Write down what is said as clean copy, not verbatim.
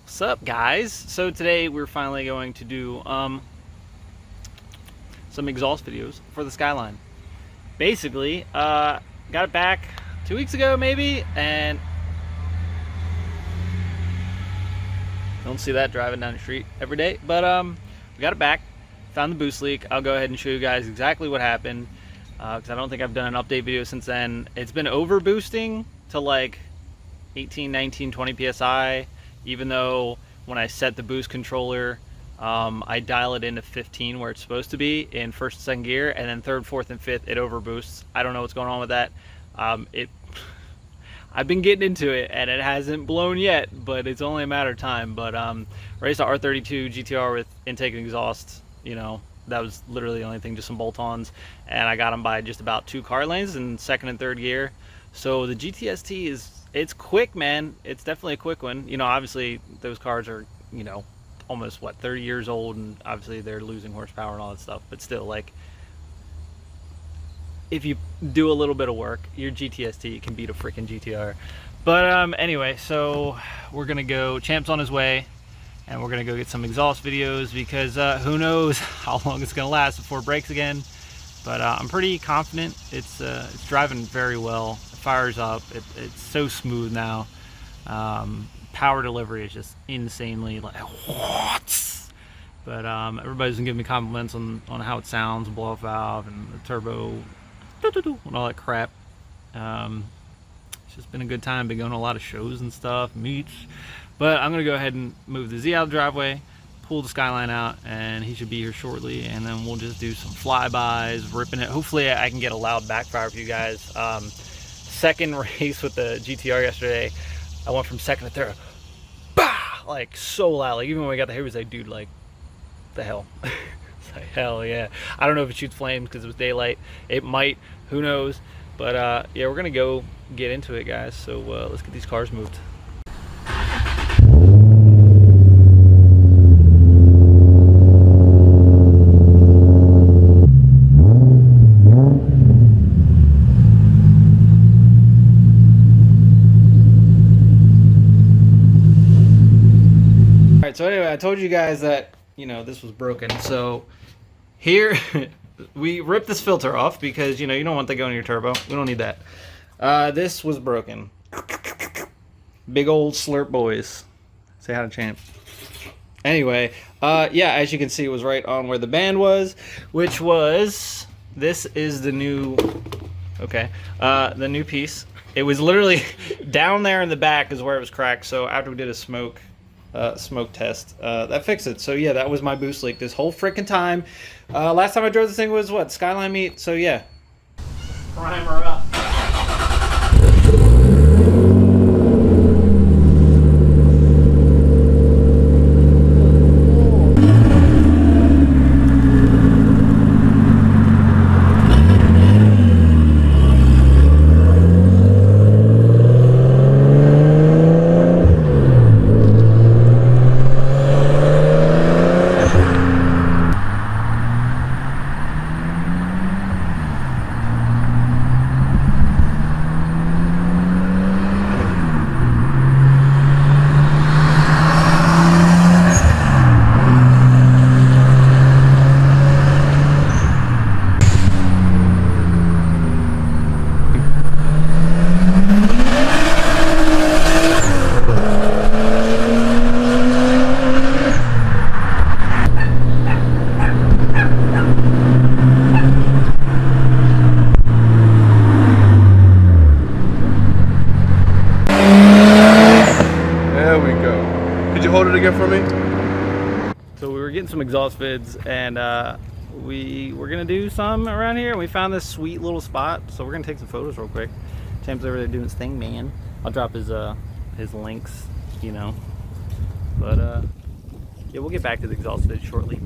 What's up, guys? So today we're finally going to do some exhaust videos for the Skyline. Basically, got it back 2 weeks ago maybe, and don't see that driving down the street every day, but we got it back, found the boost leak. I'll go ahead and show you guys exactly what happened, because I don't think I've done an update video since then. It's been over boosting to like 18, 19, 20 psi, even though when I set the boost controller, I dial it into 15 where it's supposed to be in first and second gear, and then third, fourth, and fifth it over boosts. I don't know what's going on with that. I've been getting into it and it hasn't blown yet, but it's only a matter of time. But raced the R32 GTR with intake and exhaust, you know, that was literally the only thing, just some bolt-ons, and I got them by just about 2 car lanes in second and third gear. So the GTST it's quick, man. It's definitely a quick one. You know, obviously those cars are, you know, almost what, 30 years old, and obviously they're losing horsepower and all that stuff, but still, like, if you do a little bit of work, your GTST can beat a freaking GTR. But anyway, so we're gonna go, Champ's on his way, and we're gonna go get some exhaust videos, because who knows how long it's gonna last before it breaks again. But I'm pretty confident it's driving very well. It fires up. It's so smooth now. Power delivery is just insanely like what? But everybody's been giving me compliments on how it sounds, blow off valve and the turbo and all that crap. It's just been a good time. Been going to a lot of shows and stuff, meets. But I'm gonna go ahead and move the Z out of the driveway, pull the Skyline out, and he should be here shortly, and then we'll just do some Fly-Bys, ripping it. Hopefully I can get a loud backfire for you guys. Second race with the GTR yesterday, I went from second to third, bah! Like so loud. Like even when we got the hair, it was like, dude, like the hell. It's like, hell yeah. I don't know if it shoots flames because it was daylight. It might, who knows. But yeah, we're gonna go get into it, guys. So let's get these cars moved. So anyway, I told you guys that, you know, this was broken. So here we ripped this filter off because, you know, you don't want that going in your turbo. We don't need that. This was broken. Big old slurp boys. Say hi to Champ. Anyway, yeah, as you can see, it was right on where the band was, which was, this is the new, okay, the new piece. It was literally down there in the back is where it was cracked. So after we did a smoke test, that fixed it. So yeah, that was my boost leak this whole freaking time. Last time I drove this thing was what, Skyline meet. So yeah, primer up. Hold it again for me. So we were getting some exhaust vids, and we were gonna do some around here, and we found this sweet little spot. So we're gonna take some photos real quick. Champ's over there doing his thing, man. I'll drop his links, you know. But yeah, we'll get back to the exhaust vids shortly.